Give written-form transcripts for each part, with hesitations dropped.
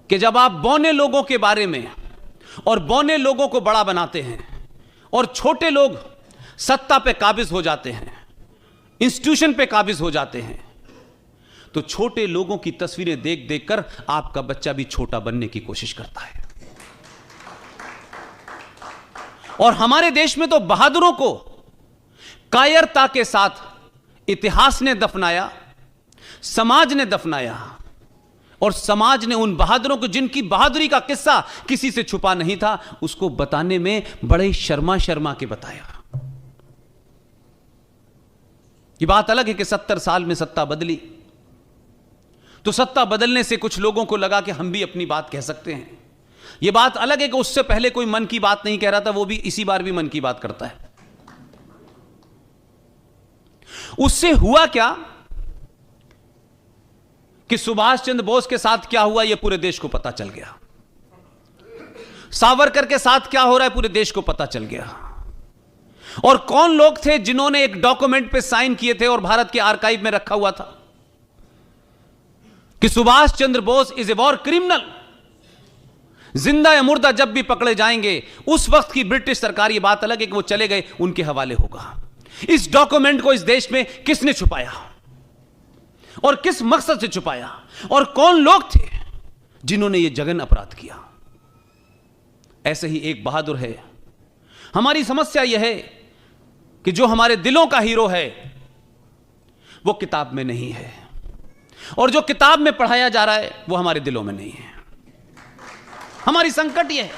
कि जब आप बौने लोगों के बारे में और बौने लोगों को बड़ा बनाते हैं और छोटे लोग सत्ता पे काबिज हो जाते हैं, इंस्टीट्यूशन पे काबिज हो जाते हैं, तो छोटे लोगों की तस्वीरें देख देखकर आपका बच्चा भी छोटा बनने की कोशिश करता है। और हमारे देश में तो बहादुरों को कायरता के साथ इतिहास ने दफनाया, समाज ने दफनाया, और समाज ने उन बहादुरों को, जिनकी बहादुरी का किस्सा किसी से छुपा नहीं था, उसको बताने में बड़े शर्मा शर्मा के बताया। ये बात अलग है कि 70 साल में सत्ता बदली, तो सत्ता बदलने से कुछ लोगों को लगा कि हम भी अपनी बात कह सकते हैं। यह बात अलग है कि उससे पहले कोई मन की बात नहीं कह रहा था, वो भी इसी बार भी मन की बात करता है। उससे हुआ क्या कि सुभाष चंद्र बोस के साथ क्या हुआ यह पूरे देश को पता चल गया, सावरकर के साथ क्या हो रहा है पूरे देश को पता चल गया। और कौन लोग थे जिन्होंने एक डॉक्यूमेंट पे साइन किए थे और भारत के आर्काइव में रखा हुआ था कि Subhash Chandra Bose is a war criminal, जिंदा या मुर्दा जब भी पकड़े जाएंगे, उस वक्त की ब्रिटिश सरकार, ये बात अलग है कि वो चले गए, उनके हवाले होगा। इस डॉक्यूमेंट को इस देश में किसने छुपाया और किस मकसद से छुपाया, और कौन लोग थे जिन्होंने यह जघन्य अपराध किया? ऐसे ही एक बहादुर है। हमारी समस्या यह है कि जो हमारे दिलों का हीरो है वो किताब में नहीं है, और जो किताब में पढ़ाया जा रहा है वो हमारे दिलों में नहीं है। हमारी संकट यह है,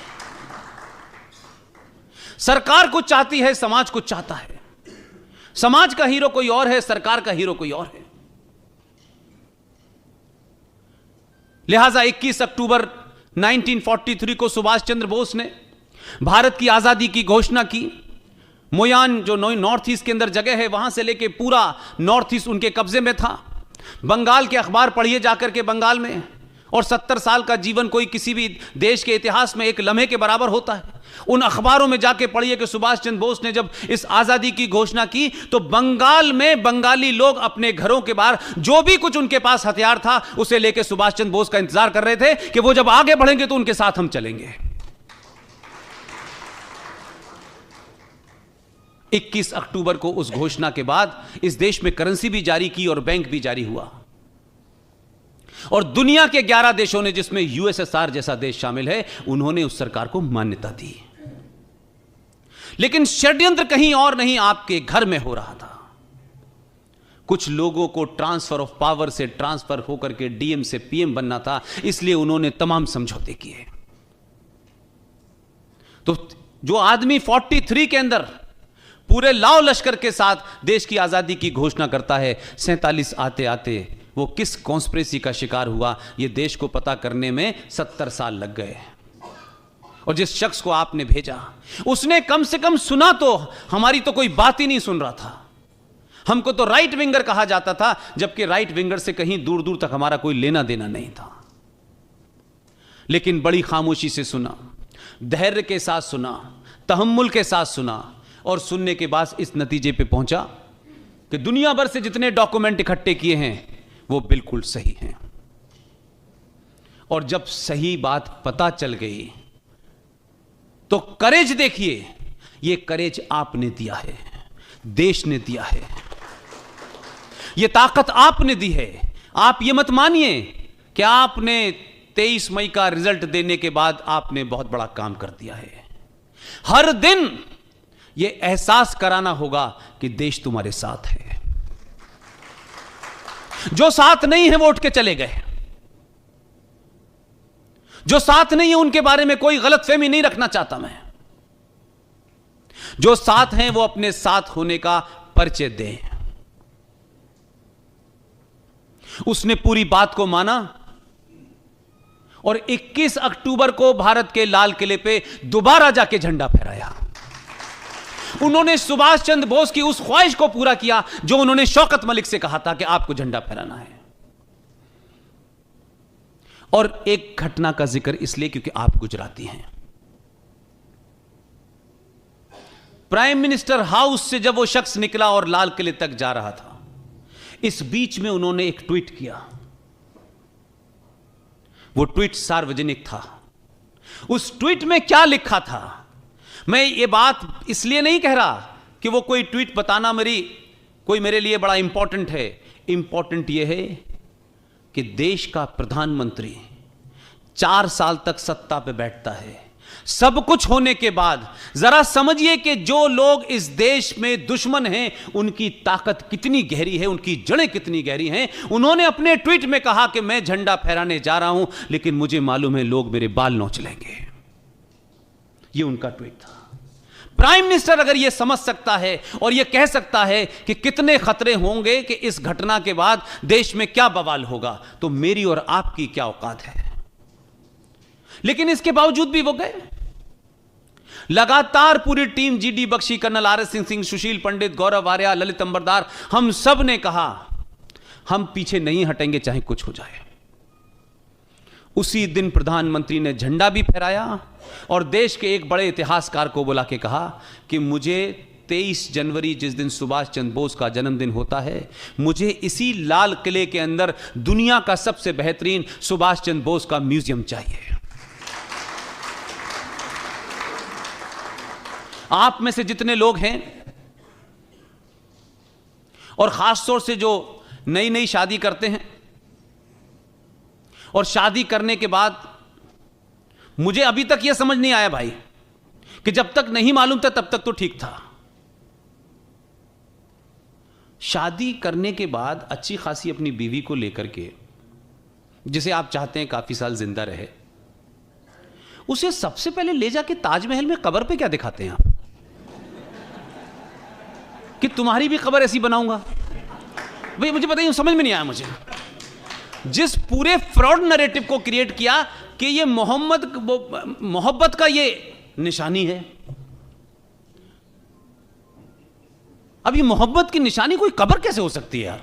सरकार कुछ चाहती है, समाज कुछ चाहता है। समाज का हीरो कोई और है, सरकार का हीरो कोई और है। लिहाजा 21 अक्टूबर 1943 को सुभाष चंद्र बोस ने भारत की आजादी की घोषणा की। मोयान जो नॉर्थ ईस्ट के अंदर जगह है, वहां से लेके पूरा नॉर्थ ईस्ट उनके कब्जे में था। बंगाल के अखबार पढ़िए जाकर के बंगाल में, और 70 साल का जीवन कोई किसी भी देश के इतिहास में एक लम्हे के बराबर होता है। उन अखबारों में जाके पढ़िए कि सुभाष चंद्र बोस ने जब इस आजादी की घोषणा की तो बंगाल में बंगाली लोग अपने घरों के बाहर जो भी कुछ उनके पास हथियार था उसे लेके सुभाष चंद्र बोस का इंतजार कर रहे थे कि वो जब आगे बढ़ेंगे तो उनके साथ हम चलेंगे। 21 अक्टूबर को उस घोषणा के बाद इस देश में करेंसी भी जारी की और बैंक भी जारी हुआ, और दुनिया के 11 देशों ने, जिसमें यूएसएसआर जैसा देश शामिल है, उन्होंने उस सरकार को मान्यता दी। लेकिन षड्यंत्र कहीं और नहीं, आपके घर में हो रहा था। कुछ लोगों को ट्रांसफर ऑफ पावर से ट्रांसफर होकर के डीएम से पीएम बनना था, इसलिए उन्होंने तमाम समझौते किए। तो जो आदमी 43 के अंदर पूरे लाव लश्कर के साथ देश की आजादी की घोषणा करता है, 47 आते आते वो किस कॉन्स्पिरेसी का शिकार हुआ, यह देश को पता करने में 70 साल लग गए। और जिस शख्स को आपने भेजा उसने कम से कम सुना तो, हमारी तो कोई बात ही नहीं सुन रहा था। हमको तो राइट विंगर कहा जाता था, जबकि राइट विंगर से कहीं दूर दूर तक हमारा कोई लेना देना नहीं था। लेकिन बड़ी खामोशी से सुना, धैर्य के साथ सुना, तहम्मुल के साथ सुना, और सुनने के बाद इस नतीजे पे पहुंचा कि दुनिया भर से जितने डॉक्यूमेंट इकट्ठे किए हैं वो बिल्कुल सही हैं। और जब सही बात पता चल गई तो करेज देखिए, ये करेज आपने दिया है, देश ने दिया है, ये ताकत आपने दी है। आप ये मत मानिए कि आपने 23 मई का रिजल्ट देने के बाद आपने बहुत बड़ा काम कर दिया है। हर दिन ये एहसास कराना होगा कि देश तुम्हारे साथ है। जो साथ नहीं है वो उठ के चले गए, जो साथ नहीं है उनके बारे में कोई गलतफहमी नहीं रखना चाहता मैं। जो साथ हैं वो अपने साथ होने का परिचय दें। उसने पूरी बात को माना और 21 अक्टूबर को भारत के लाल किले पे दोबारा जाके झंडा फहराया। उन्होंने सुभाष चंद्र बोस की उस ख्वाहिश को पूरा किया जो उन्होंने शौकत मलिक से कहा था कि आपको झंडा फहराना है। और एक घटना का जिक्र इसलिए क्योंकि आप गुजराती हैं। प्राइम मिनिस्टर हाउस से जब वो शख्स निकला और लाल किले तक जा रहा था, इस बीच में उन्होंने एक ट्वीट किया। वो ट्वीट सार्वजनिक था। उस ट्वीट में क्या लिखा था, मैं ये बात इसलिए नहीं कह रहा कि वो कोई ट्वीट बताना मेरे लिए बड़ा इंपॉर्टेंट है। इंपॉर्टेंट ये है कि देश का प्रधानमंत्री 4 साल तक सत्ता पे बैठता है, सब कुछ होने के बाद जरा समझिए कि जो लोग इस देश में दुश्मन हैं उनकी ताकत कितनी गहरी है, उनकी जड़ें कितनी गहरी हैं। उन्होंने अपने ट्वीट में कहा कि मैं झंडा फहराने जा रहा हूं, लेकिन मुझे मालूम है लोग मेरे बाल नोच लेंगे। यह उनका ट्वीट था। प्राइम मिनिस्टर अगर यह समझ सकता है और यह कह सकता है कि कितने खतरे होंगे कि इस घटना के बाद देश में क्या बवाल होगा, तो मेरी और आपकी क्या औकात है। लेकिन इसके बावजूद भी वो गए। लगातार पूरी team, GD Bakshi, colonel RS Singh, Sushil Pandit, Gaurav Arya, Lalit Ambardar, हम सब ने कहा हम पीछे नहीं हटेंगे चाहे कुछ हो जाए। उसी दिन प्रधानमंत्री ने झंडा भी फहराया और देश के एक बड़े इतिहासकार को बुला के कहा कि मुझे 23 जनवरी, जिस दिन सुभाष चंद्र बोस का जन्मदिन होता है, मुझे इसी लाल किले के अंदर दुनिया का सबसे बेहतरीन सुभाष चंद्र बोस का म्यूजियम चाहिए। आप में से जितने लोग हैं और खासतौर से जो नई नई शादी करते हैं और शादी करने के बाद, मुझे अभी तक यह समझ नहीं आया भाई कि जब तक नहीं मालूम था तब तक तो ठीक था। शादी करने के बाद अच्छी खासी अपनी बीवी को लेकर के, जिसे आप चाहते हैं काफी साल जिंदा रहे, उसे सबसे पहले ले जाके ताजमहल में कब्र पे क्या दिखाते हैं आप कि तुम्हारी भी कब्र ऐसी बनाऊंगा। भाई मुझे बताइए, समझ में नहीं आया मुझे। जिस पूरे फ्रॉड नैरेटिव को क्रिएट किया कि ये मोहब्बत का ये निशानी है। अब ये मोहब्बत की निशानी कोई कब्र कैसे हो सकती है यार।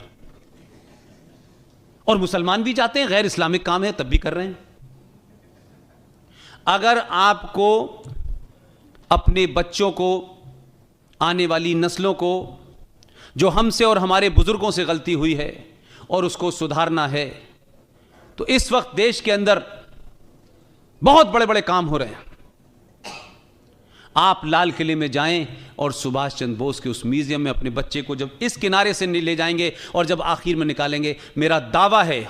और मुसलमान भी जाते हैं, गैर इस्लामिक काम है तब भी कर रहे हैं। अगर आपको अपने बच्चों को, आने वाली नस्लों को, जो हमसे और हमारे बुजुर्गों से गलती हुई है और उसको सुधारना है, तो इस वक्त देश के अंदर बहुत बड़े बड़े काम हो रहे हैं। आप लाल किले में जाएं और सुभाष चंद्र बोस के उस म्यूजियम में अपने बच्चे को जब इस किनारे से ले जाएंगे और जब आखिर में निकालेंगे, मेरा दावा है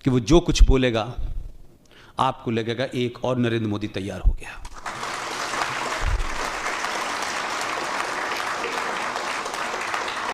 कि वो जो कुछ बोलेगा आपको लगेगा एक और नरेंद्र मोदी तैयार हो गया।